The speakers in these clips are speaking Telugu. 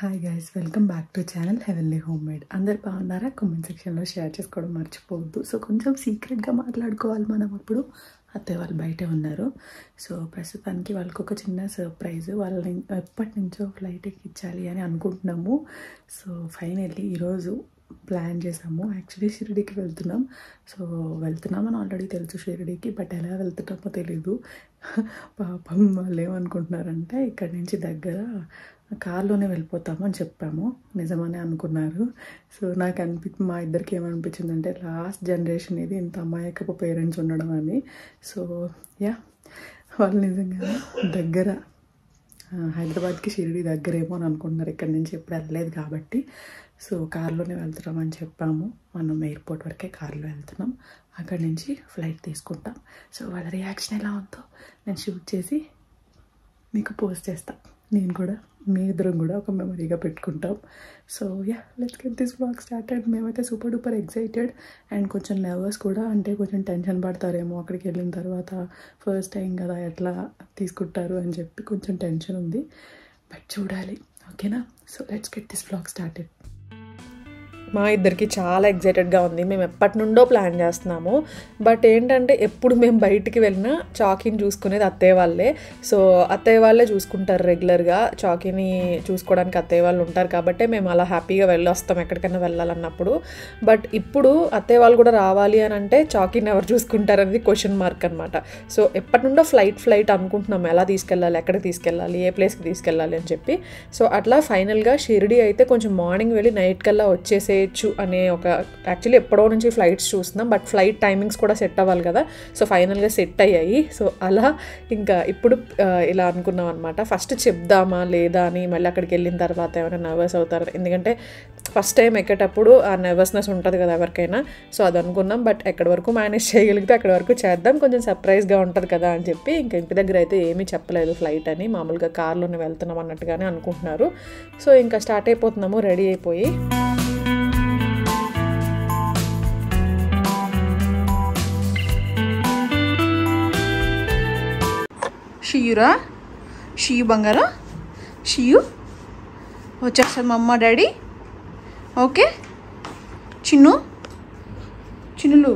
Hi guys, welcome back to channel heavenly home made. అందరు బాగున్నారా? కామెంట్ సెక్షన్లో షేర్ చేసుకోవడం మర్చిపోవద్దు. సో కొంచెం సీక్రెట్గా మాట్లాడుకోవాలి మనం. అప్పుడు అత్తయ్య వాళ్ళు బయటే ఉన్నారు. సో ప్రస్తుతానికి వాళ్ళకి ఒక చిన్న సర్ప్రైజ్, వాళ్ళని ఎప్పటి నుంచో ఫ్లైట్ ఎక్కించాలి అని అనుకుంటున్నాము. సో ఫైనల్లీ ఈరోజు ప్లాన్ చేసాము. యాక్చువల్లీ షిరిడీకి వెళ్తున్నాం. సో వెళ్తున్నామని ఆల్రెడీ తెలుసు షిరిడీకి, బట్ ఎలా వెళ్తున్నామో తెలీదు. పాపం వాళ్ళు ఏమనుకుంటున్నారంటే ఇక్కడి నుంచి దగ్గర కార్లోనే వెళ్ళిపోతామని చెప్పాము. నిజమనే అనుకున్నారు. సో నాకు మా ఇద్దరికి ఏమనిపించిందంటే లాస్ట్ జనరేషన్ ఇది, ఇంత అమాయకపు పేరెంట్స్ ఉండడం అని. సో వాళ్ళు నిజంగా దగ్గర హైదరాబాద్కి షిరిడీ దగ్గరేమో అని అనుకుంటున్నారు. ఇక్కడి నుంచి ఎప్పుడు వెళ్ళలేదు కాబట్టి. సో కార్లోనే వెళ్తున్నామని చెప్పాము. మనం ఎయిర్పోర్ట్ వరకే కార్లో వెళ్తున్నాం. అక్కడి నుంచి ఫ్లైట్ తీసుకుంటాం. సో వాళ్ళ రియాక్షన్ ఎలా ఉందో నేను షూట్ చేసి మీకు పోస్ట్ చేస్తాను. నేను కూడా, మీ ఇద్దరం కూడా ఒక మెమరీగా పెట్టుకుంటాం. So let's get this vlog started. మేమైతే సూపర్ డూపర్ ఎక్సైటెడ్ అండ్ కొంచెం నర్వస్ కూడా. అంటే కొంచెం టెన్షన్ పడతారేమో అక్కడికి వెళ్ళిన తర్వాత, ఫస్ట్ టైం కదా ఎట్లా తీసుకుంటారు అని చెప్పి కొంచెం టెన్షన్ ఉంది. బట్ చూడాలి, ఓకేనా? So let's get this vlog started. మా ఇద్దరికి చాలా ఎగ్జైటెడ్గా ఉంది. మేము ఎప్పటి నుండో ప్లాన్ చేస్తున్నాము. బట్ ఏంటంటే ఎప్పుడు మేము బయటికి వెళ్ళినా చాకీని చూసుకునేది అత్తయ్య వాళ్ళే. సో అత్తయ్య వాళ్ళే చూసుకుంటారు రెగ్యులర్గా. చాకీని చూసుకోవడానికి అత్తయ్య వాళ్ళు ఉంటారు కాబట్టి మేము అలా హ్యాపీగా వెళ్ళొస్తాం ఎక్కడికైనా వెళ్ళాలన్నప్పుడు. బట్ ఇప్పుడు అత్తయ్య వాళ్ళు కూడా రావాలి అని అంటే చాకీని ఎవరు చూసుకుంటారు అనేది క్వశ్చన్ మార్క్ అనమాట. సో ఎప్పటి నుండో ఫ్లైట్ అనుకుంటున్నాం, ఎలా తీసుకెళ్ళాలి, ఎక్కడికి తీసుకెళ్ళాలి, ఏ ప్లేస్కి తీసుకెళ్ళాలి అని చెప్పి. సో అట్లా ఫైనల్గా షిరిడీ అయితే కొంచెం మార్నింగ్ వెళ్ళి నైట్ కల్లా వచ్చేసే అనే ఒక, యాక్చువల్లీ ఎప్పుడో నుంచి ఫ్లైట్స్ చూస్తున్నాం, బట్ ఫ్లైట్ టైమింగ్స్ కూడా సెట్ అవ్వాలి కదా. సో ఫైనల్గా సెట్ అయ్యాయి. సో అలా ఇంకా ఇప్పుడు ఇలా అనుకున్నాం అనమాట. ఫస్ట్ చెప్దామా లేదా అని, మళ్ళీ అక్కడికి వెళ్ళిన తర్వాత ఏమైనా నర్వస్ అవుతారు, ఎందుకంటే ఫస్ట్ టైం ఎక్కేటప్పుడు ఆ నర్వస్నెస్ ఉంటుంది కదా ఎవరికైనా. సో అది అనుకున్నాం. బట్ ఎక్కడి వరకు మేనేజ్ చేయగలిగితే అక్కడి వరకు చేద్దాం, కొంచెం సర్ప్రైజ్గా ఉంటుంది కదా అని చెప్పి ఇంకా ఇంటి దగ్గర అయితే ఏమీ చెప్పలేదు ఫ్లైట్ అని. మామూలుగా కార్లోనే వెళ్తున్నాం అన్నట్టుగానే అనుకుంటున్నారు. సో ఇంకా స్టార్ట్ అయిపోతున్నాము రెడీ అయిపోయి. షియురా, షియు బంగారా, షియు వచ్చేస్తారు మమ్మ డాడీ. ఓకే చిన్ను, చిన్నులు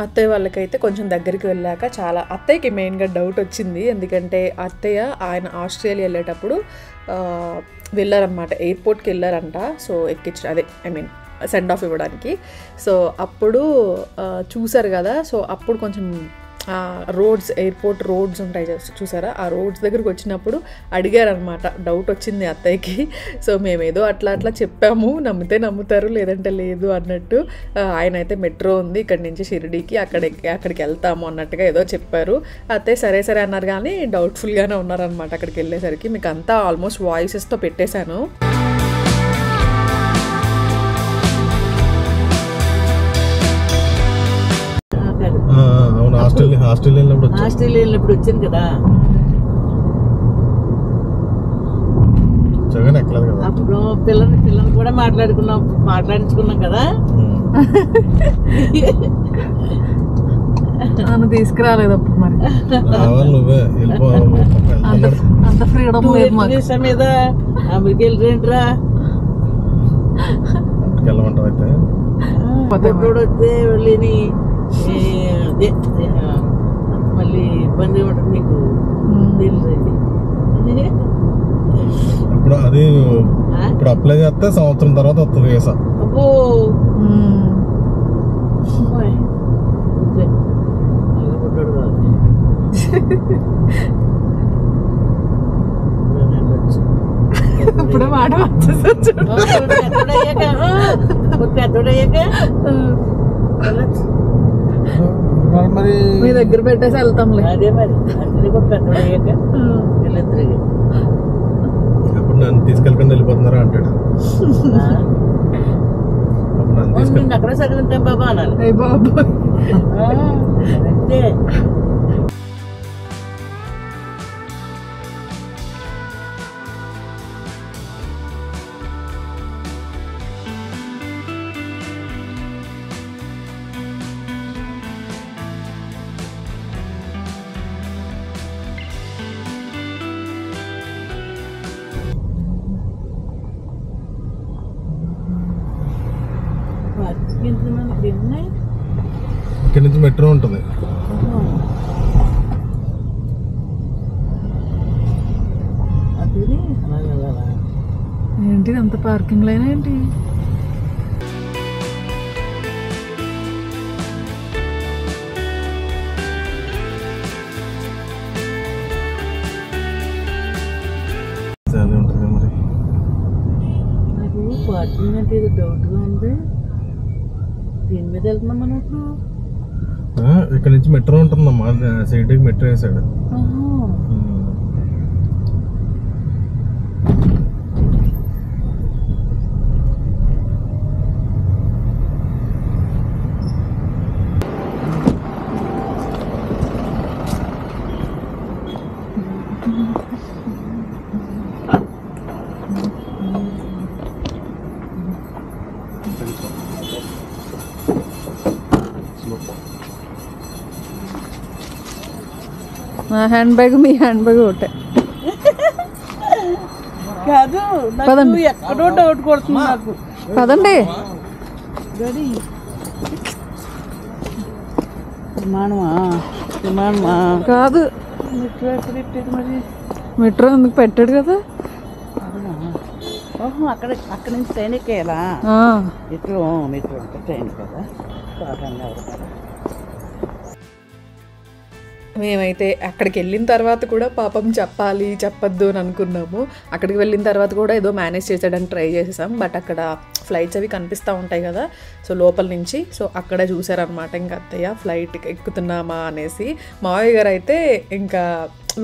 అత్తయ్య వాళ్ళకైతే కొంచెం దగ్గరికి వెళ్ళాక చాలా, అత్తయ్యకి మెయిన్గా డౌట్ వచ్చింది. ఎందుకంటే అత్తయ్య ఆయన ఆస్ట్రేలియా వెళ్ళేటప్పుడు వెళ్ళారనమాట, ఎయిర్పోర్ట్కి వెళ్ళారంట. సో సెండ్ ఆఫ్ ఇవ్వడానికి. సో అప్పుడు చూసారు కదా. సో అప్పుడు కొంచెం రోడ్స్, ఎయిర్పోర్ట్ రోడ్స్ ఉంటాయి చూసారా, ఆ రోడ్స్ దగ్గరికి వచ్చినప్పుడు అడిగారనమాట. డౌట్ వచ్చింది అత్తయ్యకి. సో మేమేదో అట్లా చెప్పాము, నమ్మితే నమ్ముతారు లేదంటే లేదు అన్నట్టు. ఆయన అయితే మెట్రో ఉంది ఇక్కడి నుంచి షిరిడీకి, అక్కడికి వెళ్తాము అన్నట్టుగా ఏదో చెప్పారు. అత్తయ్య సరే అన్నారు, కానీ డౌట్ఫుల్గానే ఉన్నారనమాట. అక్కడికి వెళ్ళేసరికి మీకు అంతా ఆల్మోస్ట్ వాయిసెస్తో పెట్టేశాను. ఆస్ట్రేలియా వెళ్ళినప్పుడు వచ్చాను కదా, అప్పుడు పిల్లల్ని కూడా మాట్లాడించుకున్నాం కదా. నన్ను తీసుకురాలేదు అప్పుడు. మరి అంత ఫ్రీడమ్ మీద అమెరికా వెళ్ళిరేంట్రా వస్తే వెళ్ళి మళ్ళీ ఇబ్బంది ఉంటుంది మీకు తెలుసండి. ఇప్పుడు అది ఇప్పుడు అప్లై చేస్తే సంవత్సరం తర్వాత వస్తుంది వీసా. అబ్బో ఇప్పుడు మాట పెద్దోడయ్యాక మరి మీ దగ్గర పెట్టేసి వెళ్తాంలే. అదే మరి అందుకే ఒక పెద్దోడు అయ్యాక వీళ్ళిద్దరికి అప్పుడు నన్ను తీసుకెళ్ళకుండా వెళ్ళిపోతున్నారా అంటాడు. అప్పుడు నన్ను తీసుకెళ్ళి నిన్ను అక్కడే చదివింటాం బాబా అనాలి. అయ్య బాబోయ్. అంతే. ఇక్కడి నుంచి మెట్రో ఉంటుంది. ఏంటి అంత పార్కింగ్ లైన్ ఏంటి? ఉంటుంది మరి. నాకు పార్కింగ్ అంటే ఇది డౌట్గా ఉంది. దీని మీద వెళ్తున్నాం మనం ఇప్పుడు. ఇక్కడ నుంచి మెట్రో ఉంటుందమ్మా. సైడ్కి మెట్రో వేసాడు. నా హ్యాండ్ బ్యాగ్ మీ హ్యాండ్ బ్యాగ్ ఒకటే. కాదు పదండి. ఎక్కడో డౌట్ కొడుతుంది నాకు. పదండి. విమానమా కాదు మెట్రో ఎక్కడ పెట్టేది మరి? మెట్రో ఎందుకు పెట్టాడు కదా. ఓహో అక్కడ నుంచి ట్రైన్ ఎక్కేయాలా? మెట్రో అంటే ట్రైన్ కదా. మేమైతే అక్కడికి వెళ్ళిన తర్వాత కూడా పాపం చెప్పాలి చెప్పొద్దు అని అనుకున్నాము. అక్కడికి వెళ్ళిన తర్వాత కూడా ఏదో మేనేజ్ చేసేయడానికి ట్రై చేసేసాం. బట్ అక్కడ ఫ్లైట్స్ అవి కనిపిస్తూ ఉంటాయి కదా, సో లోపల నుంచి. సో అక్కడే చూసారనమాట ఇంకా అత్తయ్య ఫ్లైట్ ఎక్కుతున్నామా అనేసి. మావయ్య గారు అయితే ఇంకా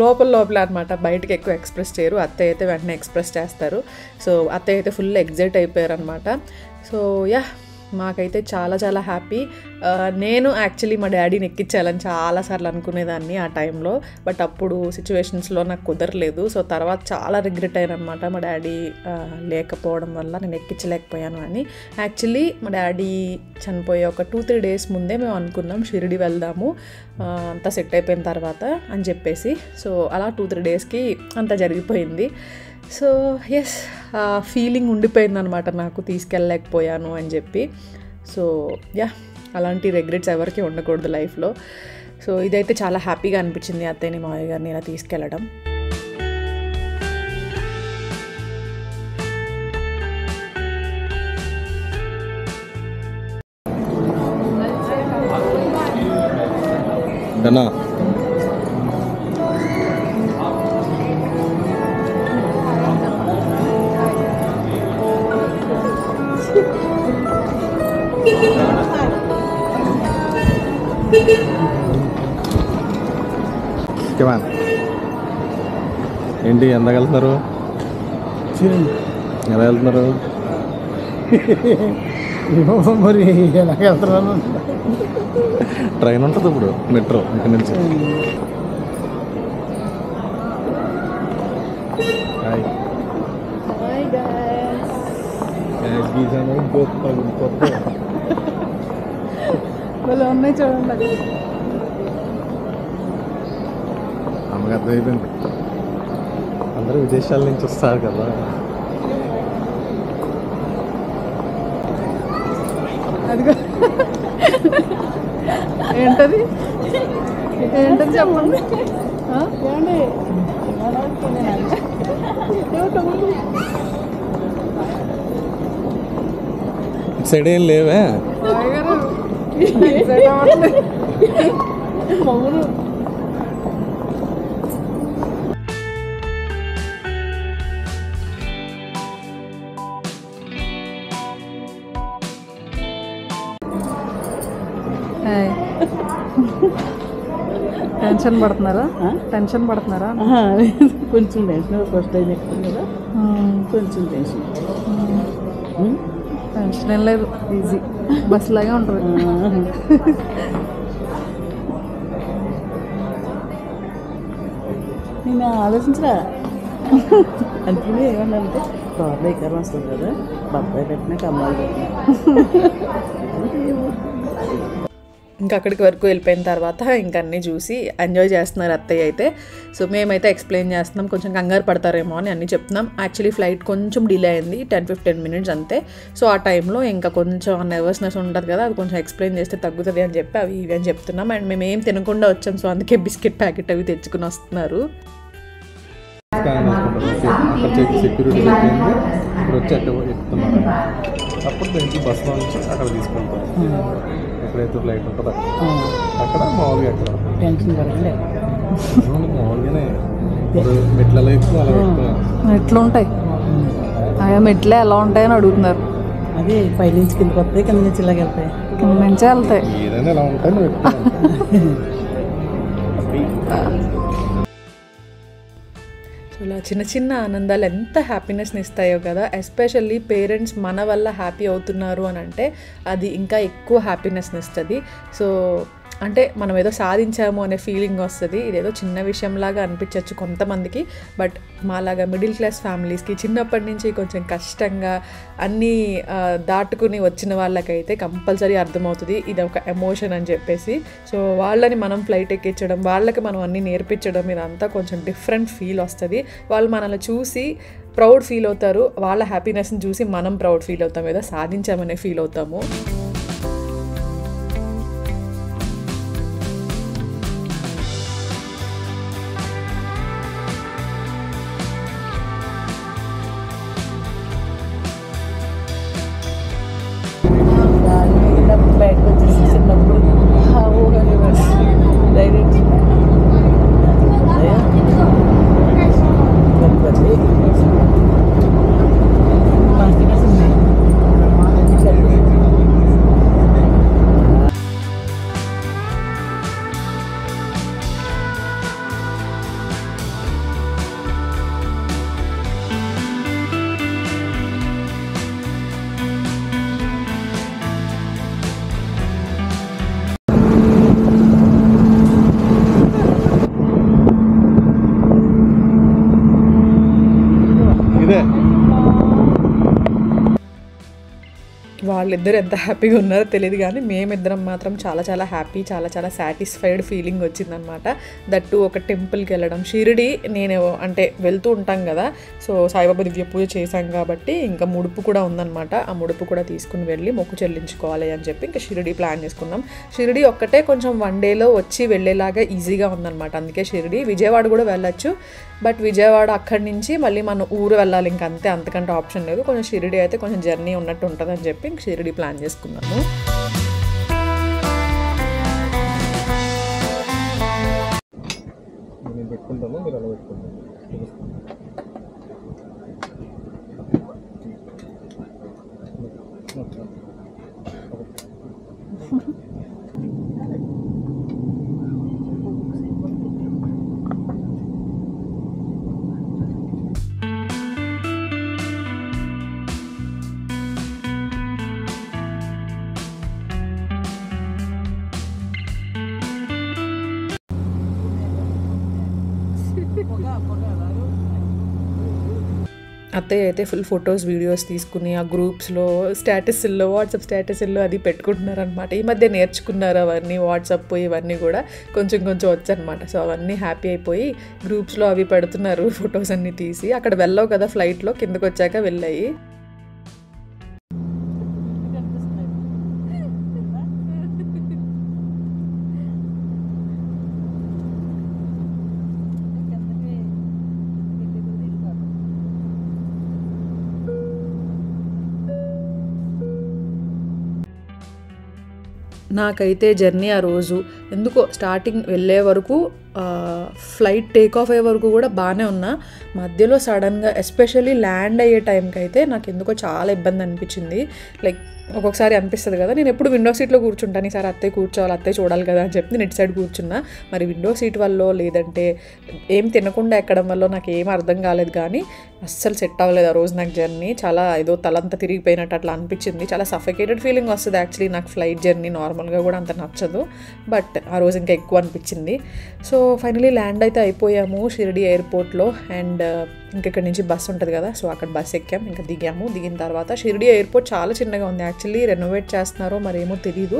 లోపల అనమాట, బయటకి ఎక్కువ ఎక్స్ప్రెస్ చేయరు. అత్తయ్య అయితే వెంటనే ఎక్స్ప్రెస్ చేస్తారు. సో అత్తయ్య అయితే ఫుల్ ఎగ్జైట్ అయిపోయారు అనమాట. సో యా, మాకైతే చాలా చాలా హ్యాపీ. నేను యాక్చువల్లీ మా డాడీని ఎక్కించాలని చాలాసార్లు అనుకునేదాన్ని ఆ టైంలో. బట్ అప్పుడు సిచ్యువేషన్స్లో నాకు కుదరలేదు. సో తర్వాత చాలా రిగ్రెట్ అయ్యాను అనమాట, మా డాడీ లేకపోవడం వల్ల నేను ఎక్కించలేకపోయాను అని. యాక్చువల్లీ మా డాడీ చనిపోయే ఒక 2-3 డేస్ ముందే మేము అనుకున్నాం షిరిడి వెళ్దాము అంతా సెట్ అయిపోయిన తర్వాత అని చెప్పేసి. సో అలా 2-3 డేస్కి అంతా జరిగిపోయింది. సో ఎస్, ఫీలింగ్ ఉండిపోయింది అనమాట నాకు, తీసుకెళ్ళలేకపోయాను అని చెప్పి. సో యా, అలాంటి రిగ్రెట్స్ ఎవరికి ఉండకూడదు లైఫ్లో. సో ఇదైతే చాలా హ్యాపీగా అనిపించింది అత్తయ్యని మావయ్య గారిని ఇలా తీసుకెళ్ళడం. డనా ఏంటి ఎందాక వెళ్తున్నారు? ఎలా వెళ్తున్నారు మరి? ఎలా వెళ్తున్నాను? ట్రైన్ ఉంటుంది ఇప్పుడు, మెట్రో ఇక్కడ నుంచి. వాళ్ళు ఉన్నాయి చూడండి. అమ్మకి అర్థమైపోయింది, అందరూ విదేశాల నుంచి వస్తారు కదా. అదిగో ఏంటది ఏంటని చెప్పండి. ఇటు సైడ్ ఏం లేవే. టెన్షన్ పడుతున్నారా? టెన్షన్ పడుతున్నారా? కొంచెం టెన్షన్, ఫస్ట్ టైం ఎక్కుతుంది కదా, కొంచెం టెన్షన్. టెన్షన్ ఏం లేదు, ఈజీ బస్ లాగే ఉంటుంది. నేను ఆలోచించరా అందుకనే ఏమన్నానంటే త్వరలో ఎక్కరం వస్తుంది కదా, బొబ్బాయి పెట్టినా కమ్మాలు పెట్టినా. ఇంకా అక్కడికి వరకు వెళ్ళిపోయిన తర్వాత ఇంకా అన్నీ చూసి ఎంజాయ్ చేస్తున్నారు అత్తయ్య అయితే. సో మేమైతే ఎక్స్ప్లెయిన్ చేస్తున్నాం, కొంచెం కంగారు పడతారేమో అని అన్నీ చెప్తున్నాం. యాక్చువల్లీ ఫ్లైట్ కొంచెం డిలే అయింది, 10-15 minutes అంతే. సో ఆ టైంలో ఇంకా కొంచెం నర్వస్నెస్ ఉంటుంది కదా, అది కొంచెం ఎక్స్ప్లెయిన్ చేస్తే తగ్గుతుంది అని చెప్పి అవి ఇవి అని చెప్తున్నాం. అండ్ మేము ఏం తినకుండా వచ్చాం, సో అందుకే బిస్కెట్ ప్యాకెట్ అవి తెచ్చుకుని వస్తున్నారు. సెక్యూరిటీ చెప్పింది, ఇప్పుడు వచ్చి అక్కడ ఎక్కుతున్నారు. అప్పుడు దానికి బస్సులో నుంచి అక్కడ తీసుకెళ్తాం. ఎక్కడైతే ఫ్లైట్ ఉంటుందో అక్కడ మామూలుగా అక్కడ టెన్షన్ పడలే, మామూలుగానే మెట్లలో ఎక్కువ అలా ఎక్కుతున్నాం. మెట్లు ఉంటాయి, అయ్యా మెట్లే ఎలా ఉంటాయని అడుగుతున్నారు. అదే పై నుంచి కిందకి వస్తాయి, కింద నుంచి ఇలాగ వెళ్తాయి, కింద నుంచే వెళ్తాయి. ఏదైనా ఎలా ఉంటాయి నువ్వు ఎక్కుతున్నావు. సో ఇలా చిన్న చిన్న ఆనందాలు ఎంత హ్యాపీనెస్ని ఇస్తాయో కదా. ఎస్పెషల్లీ పేరెంట్స్ మన వల్ల హ్యాపీ అవుతున్నారు అని అంటే అది ఇంకా ఎక్కువ హ్యాపీనెస్ని ఇస్తుంది. సో అంటే మనం ఏదో సాధించాము అనే ఫీలింగ్ వస్తుంది. ఇదేదో చిన్న విషయంలాగా అనిపించవచ్చు కొంతమందికి, బట్ మాలాగా మిడిల్ క్లాస్ ఫ్యామిలీస్కి చిన్నప్పటి నుంచి కొంచెం కష్టంగా అన్నీ దాటుకుని వచ్చిన వాళ్ళకైతే కంపల్సరీ అర్థమవుతుంది ఇది ఒక ఎమోషన్ అని చెప్పేసి. సో వాళ్ళని మనం ఫ్లైట్ ఎక్కించడం, వాళ్ళకి మనం అన్నీ నేర్పించడం, ఇదంతా కొంచెం డిఫరెంట్ ఫీల్ వస్తుంది. వాళ్ళు మనల్ని చూసి ప్రౌడ్ ఫీల్ అవుతారు, వాళ్ళ హ్యాపీనెస్ని చూసి మనం ప్రౌడ్ ఫీల్ అవుతాం, ఏదో సాధించామనే ఫీల్ అవుతాము. బయటకు వచ్చేసి చిన్నప్పుడు డైరెక్ట్ వాళ్ళిద్దరు ఎంత హ్యాపీగా ఉన్నారో తెలియదు, కానీ మేమిద్దరం మాత్రం చాలా చాలా హ్యాపీ, చాలా చాలా సాటిస్ఫైడ్ ఫీలింగ్ వచ్చిందనమాట. దట్టు ఒక టెంపుల్కి వెళ్ళడం, షిరిడి నేను అంటే వెళ్తూ ఉంటాం కదా, సో సాయిబాబా దివ్య పూజ చేశాం కాబట్టి ఇంకా ముడుపు కూడా ఉందన్నమాట. ఆ ముడుపు కూడా తీసుకుని వెళ్ళి మొక్కు చెల్లించుకోవాలి అని చెప్పి ఇంకా షిరిడి ప్లాన్ చేసుకున్నాం. షిరిడి ఒక్కటే కొంచెం 1 dayలో వచ్చి వెళ్ళేలాగా ఈజీగా ఉందన్నమాట, అందుకే షిరిడి. విజయవాడ కూడా వెళ్ళచ్చు, బట్ విజయవాడ అక్కడి నుంచి మళ్ళీ మన ఊరు వెళ్ళాలి, ఇంకా అంతే, అంతకంటే ఆప్షన్ లేదు. కొంచెం షిరిడి అయితే కొంచెం జర్నీ ఉన్నట్టు ఉంటుంది అని చెప్పి ఇంక షిరిడి ప్లాన్ చేసుకున్నాము. నేను పెట్టుకుంటాను, మీరు అలా పెట్టుకుంటాను. అత్తయ్య అయితే ఫుల్ ఫొటోస్ వీడియోస్ తీసుకుని ఆ గ్రూప్స్లో స్టేటస్ల్లో వాట్సాప్ స్టేటస్ల్లో అది పెట్టుకుంటున్నారనమాట. ఈ మధ్య నేర్చుకున్నారు అవన్నీ, వాట్సాప్ ఇవన్నీ కూడా కొంచెం కొంచెం వచ్చనమాట. సో అవన్నీ హ్యాపీ అయిపోయి గ్రూప్స్లో అవి పెడుతున్నారు ఫొటోస్ అన్నీ తీసి. అక్కడ వెళ్ళావు కదా ఫ్లైట్లో, కిందకు వచ్చాక వెళ్ళాయి. నాకైతే జర్నీ ఆ రోజు ఎందుకో స్టార్టింగ్ వెళ్ళే వరకు ఫ్లైట్ టేక్ ఆఫ్ అయ్యే వరకు కూడా బాగానే ఉన్నా. మధ్యలో సడన్గా ఎస్పెషల్లీ ల్యాండ్ అయ్యే టైంకి అయితే నాకు ఎందుకో చాలా ఇబ్బంది అనిపించింది. లైక్ ఒక్కొక్కసారి అనిపిస్తుంది కదా, నేను ఎప్పుడు విండో సీట్లో కూర్చుంటాను, ఈసారి అత్తయ్య కూర్చోవాలి, అత్తయ్య చూడాలి కదా అని చెప్పి నేను ఇటు సైడ్ కూర్చున్నా. మరి విండో సీట్ వల్ల లేదంటే ఏం తినకుండా ఎక్కడం వల్ల నాకు ఏం అర్థం కాలేదు, కానీ అస్సలు సెట్ అవ్వలేదు ఆ రోజు నాకు జర్నీ. చాలా ఏదో తలంతా తిరిగిపోయినట్టు అట్లా అనిపించింది. చాలా సఫికేటెడ్ ఫీలింగ్ వస్తుంది యాక్చువల్లీ నాకు ఫ్లైట్ జర్నీ. నార్మల్గా కూడా అంత నచ్చదు, బట్ ఆ రోజు ఇంకా ఎక్కువ అనిపించింది. సో ఫైనలీ ల్యాండ్ అయితే అయిపోయాము షిరిడి ఎయిర్పోర్ట్లో. అండ్ ఇంకెక్కడి నుంచి బస్సు ఉంటుంది కదా, సో అక్కడ బస్ ఎక్కాం, ఇంకా దిగాము. దిగిన తర్వాత షిరిడి ఎయిర్పోర్ట్ చాలా చిన్నగా ఉంది యాక్చువల్లీ, రెనోవేట్ చేస్తున్నారో మరేమో తెలీదు,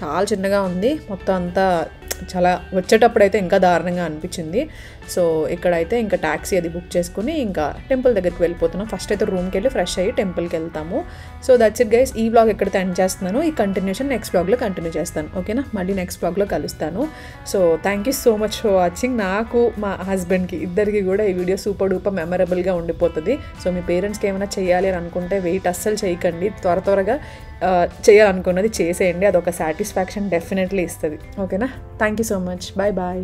చాలా చిన్నగా ఉంది మొత్తం అంతా. చాలా వచ్చేటప్పుడు అయితే ఇంకా దారుణంగా అనిపించింది. సో ఇక్కడైతే ఇంకా ట్యాక్సీ అది బుక్ చేసుకుని ఇంకా టెంపుల్ దగ్గరికి వెళ్ళిపోతున్నాం. ఫస్ట్ అయితే రూమ్కి వెళ్ళి ఫ్రెష్ అయ్యి టెంపుల్కి వెళ్తాము. సో దట్స్ ఇట్ గైస్, ఈ వ్లాగ్ ఎక్కడితే ఎండ్ చేస్తున్నాను. ఈ కంటిన్యూషన్ నెక్స్ట్ వ్లాగ్లో కంటిన్యూ చేస్తాను, ఓకేనా? మళ్ళీ నెక్స్ట్ వ్లాగ్లో కలుస్తాను. So thank you so much for watching. నాకు మా హస్బెండ్కి ఇద్దరికి కూడా ఈ వీడియో సూపర్ డూపర్ మెమరబుల్గా ఉండిపోతుంది. సో మీ పేరెంట్స్కి ఏమైనా చేయాలి అని అనుకుంటే వెయిట్ అస్సలు చేయకండి, త్వరగా చేయాలనుకున్నది చేసేయండి. అదొక సాటిస్ఫాక్షన్ డెఫినెట్లీ ఇస్తుంది, ఓకేనా? Thank you so much, bye bye.